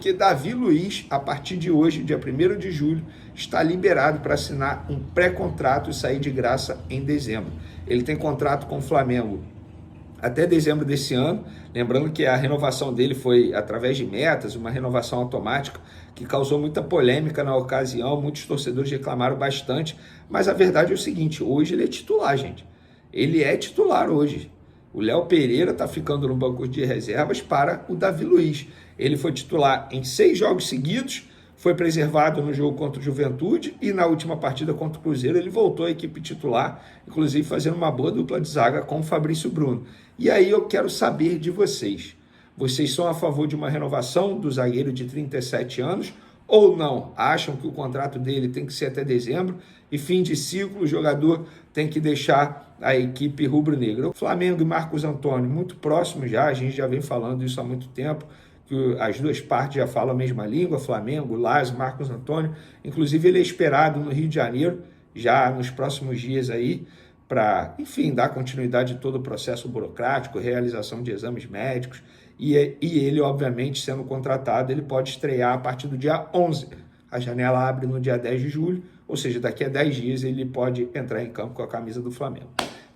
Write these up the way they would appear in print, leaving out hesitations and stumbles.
Que Davi Luiz, a partir de hoje, dia 1º de julho, está liberado para assinar um pré-contrato e sair de graça em dezembro. Ele tem contrato com o Flamengo até dezembro desse ano, lembrando que a renovação dele foi através de metas, uma renovação automática, que causou muita polêmica na ocasião, muitos torcedores reclamaram bastante, mas a verdade é o seguinte, hoje ele é titular, gente. Ele é titular hoje. O Léo Pereira está ficando no banco de reservas para o Davi Luiz. Ele foi titular em 6 jogos seguidos, foi preservado no jogo contra o Juventude e na última partida contra o Cruzeiro ele voltou à equipe titular, inclusive fazendo uma boa dupla de zaga com o Fabrício Bruno. E aí eu quero saber de vocês. Vocês são a favor de uma renovação do zagueiro de 37 anos ou não? Acham que o contrato dele tem que ser até dezembro e fim de ciclo, o jogador tem que deixar a equipe rubro-negra? O Flamengo e Marcos Antônio, muito próximos já, a gente já vem falando isso há muito tempo, que as duas partes já falam a mesma língua, Flamengo, Lázaro, Marcos Antônio. Inclusive ele é esperado no Rio de Janeiro, já nos próximos dias aí, para, enfim, dar continuidade a todo o processo burocrático, realização de exames médicos, e ele, obviamente, sendo contratado, ele pode estrear a partir do dia 11. A janela abre no dia 10 de julho, ou seja, daqui a 10 dias ele pode entrar em campo com a camisa do Flamengo.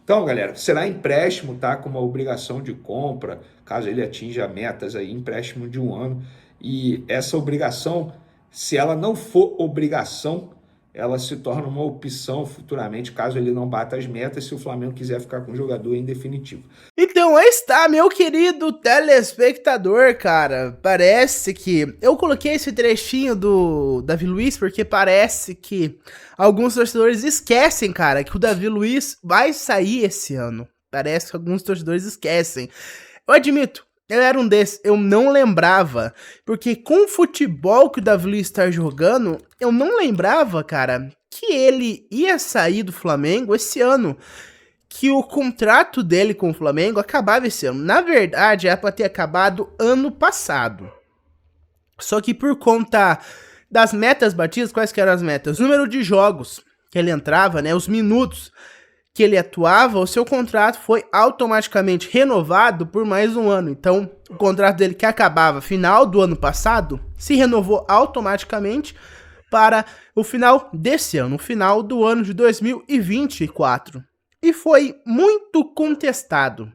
Então, galera, será empréstimo, tá? Com uma obrigação de compra, caso ele atinja metas aí, empréstimo de 1 ano. E essa obrigação, se ela não for obrigação, ela se torna uma opção futuramente, caso ele não bata as metas, se o Flamengo quiser ficar com o jogador em definitivo. Então aí está, meu querido telespectador, cara. Parece que... Eu coloquei esse trechinho do Davi Luiz porque parece que alguns torcedores esquecem, cara, que o Davi Luiz vai sair esse ano. Parece que alguns torcedores esquecem. Eu admito, eu era um desses, eu não lembrava. Porque com o futebol que o Davi Luiz está jogando, eu não lembrava, cara, que ele ia sair do Flamengo esse ano. Que o contrato dele com o Flamengo acabava esse ano. Na verdade, era para ter acabado ano passado. Só que por conta das metas batidas, quais que eram as metas? O número de jogos que ele entrava, né, os minutos que ele atuava, o seu contrato foi automaticamente renovado por mais 1 ano. Então, o contrato dele que acabava final do ano passado, se renovou automaticamente para o final desse ano, o final do ano de 2024. E foi muito contestado.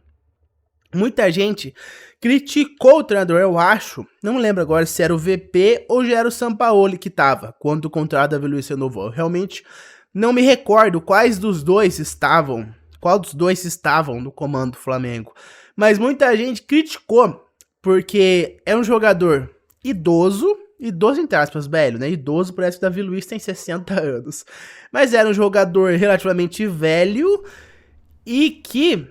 Muita gente criticou o treinador, eu acho. Não lembro agora se era o VP ou já era o Sampaoli que estava quando o contrato da Davi Luiz renovou. Eu realmente não me recordo qual dos dois estavam no comando do Flamengo. Mas muita gente criticou porque é um jogador idoso entre aspas, velho, né? Idoso, parece que o Davi Luiz tem 60 anos. Mas era um jogador relativamente velho e que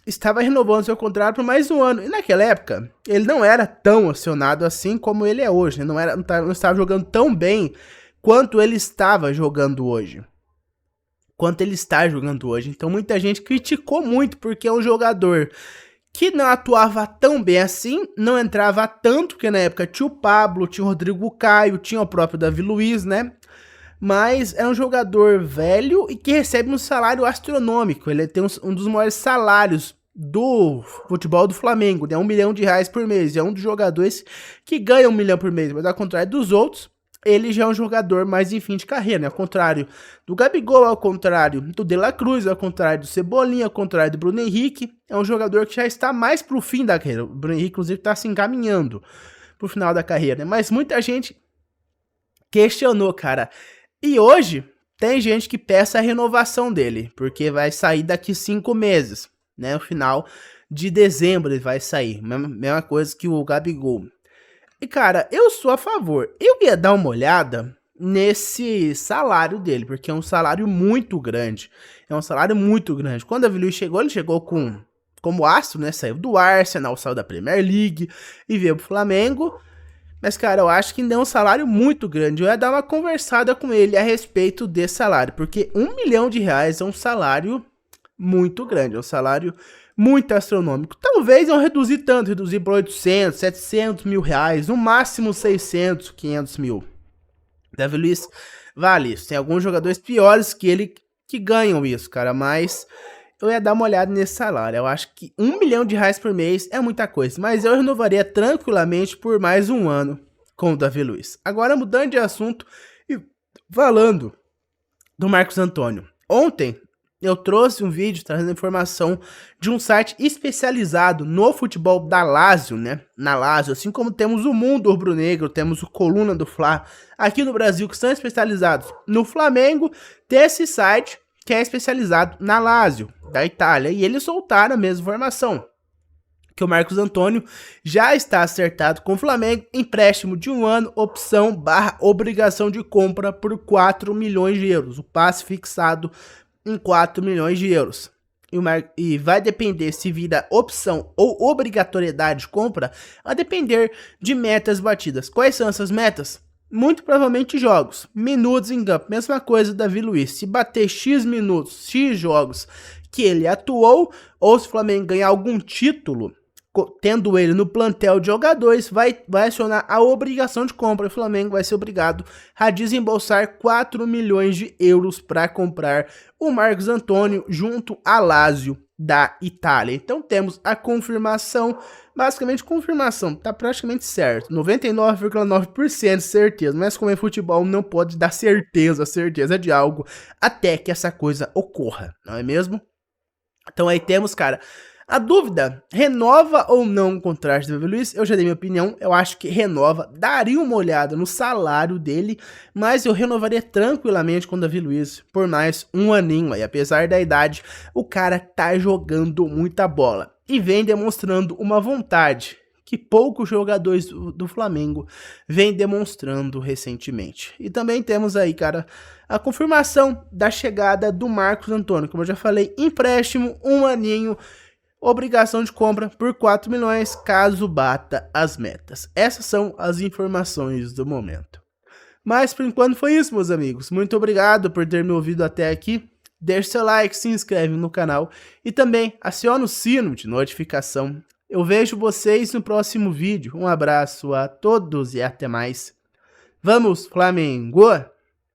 estava renovando seu contrato por mais 1 ano. E naquela época, ele não era tão acionado assim como ele é hoje, né? Não estava jogando tão bem quanto ele estava jogando hoje. Então muita gente criticou muito porque é um jogador que não atuava tão bem assim, não entrava tanto, porque na época tinha o Pablo, tinha o Rodrigo Caio, tinha o próprio Davi Luiz, né? Mas é um jogador velho e que recebe um salário astronômico. Ele tem um dos maiores salários do futebol do Flamengo, né? R$1 milhão por mês. É um dos jogadores que ganha R$1 milhão por mês, mas ao contrário dos outros, ele já é um jogador mais em fim de carreira, né? Ao contrário do Gabigol, ao contrário do De La Cruz, ao contrário do Cebolinha, ao contrário do Bruno Henrique, é um jogador que já está mais pro fim da carreira. O Bruno Henrique, inclusive, está se encaminhando pro final da carreira, né? Mas muita gente questionou, cara. E hoje, tem gente que peça a renovação dele, porque vai sair daqui 5 meses, né? No final de dezembro ele vai sair. Mesma coisa que o Gabigol. E, cara, eu sou a favor. Eu ia dar uma olhada nesse salário dele, porque é um salário muito grande. Quando a Davi Luiz chegou, ele chegou como astro, né? Saiu do Arsenal, saiu da Premier League e veio pro Flamengo. Mas, cara, eu acho que ainda é um salário muito grande. Eu ia dar uma conversada com ele a respeito desse salário, porque R$1 milhão é um salário muito grande, é um salário muito astronômico. Talvez eu reduzir para 800, 700 mil reais, no máximo 600, 500 mil. Davi Luiz vale isso. Tem alguns jogadores piores que ele que ganham isso, cara, mas eu ia dar uma olhada nesse salário. Eu acho que R$1 milhão por mês é muita coisa, mas eu renovaria tranquilamente por mais 1 ano. com o Davi Luiz. Agora mudando de assunto e falando do Marcos Antônio. Ontem eu trouxe um vídeo trazendo informação de um site especializado no futebol da Lazio, né? Na Lazio, assim como temos o Mundo Rubro-Negro, temos o Coluna do Fla aqui no Brasil, que são especializados no Flamengo, tem esse site que é especializado na Lazio, da Itália, e eles soltaram a mesma informação, que o Marcos Antônio já está acertado com o Flamengo, empréstimo de 1 ano, opção / obrigação de compra por 4 milhões de euros, o passe fixado em 4 milhões de euros. E vai depender se vira opção ou obrigatoriedade de compra, a depender de metas batidas. Quais são essas metas? Muito provavelmente jogos, minutos em campo, mesma coisa do Davi Luiz, se bater X minutos, X jogos que ele atuou, ou se o Flamengo ganhar algum título, tendo ele no plantel de jogadores, vai acionar a obrigação de compra. O Flamengo vai ser obrigado a desembolsar 4 milhões de euros para comprar o Marcos Antônio junto à Lazio da Itália. Então temos a confirmação, basicamente confirmação, tá praticamente certo, 99,9% de certeza, mas como é futebol não pode dar certeza de algo até que essa coisa ocorra, não é mesmo? Então aí temos, cara, a dúvida, renova ou não o contrato do Davi Luiz? Eu já dei minha opinião, eu acho que renova, daria uma olhada no salário dele, mas eu renovaria tranquilamente com o Davi Luiz por mais um aninho aí, apesar da idade, o cara tá jogando muita bola e vem demonstrando uma vontade que poucos jogadores do Flamengo vêm demonstrando recentemente. E também temos aí, cara, a confirmação da chegada do Marcos Antônio, como eu já falei, empréstimo, 1 aninho, obrigação de compra por 4 milhões, caso bata as metas. Essas são as informações do momento. Mas por enquanto foi isso, meus amigos. Muito obrigado por ter me ouvido até aqui. Deixe seu like, se inscreve no canal e também aciona o sino de notificação. Eu vejo vocês no próximo vídeo. Um abraço a todos e até mais. Vamos, Flamengo!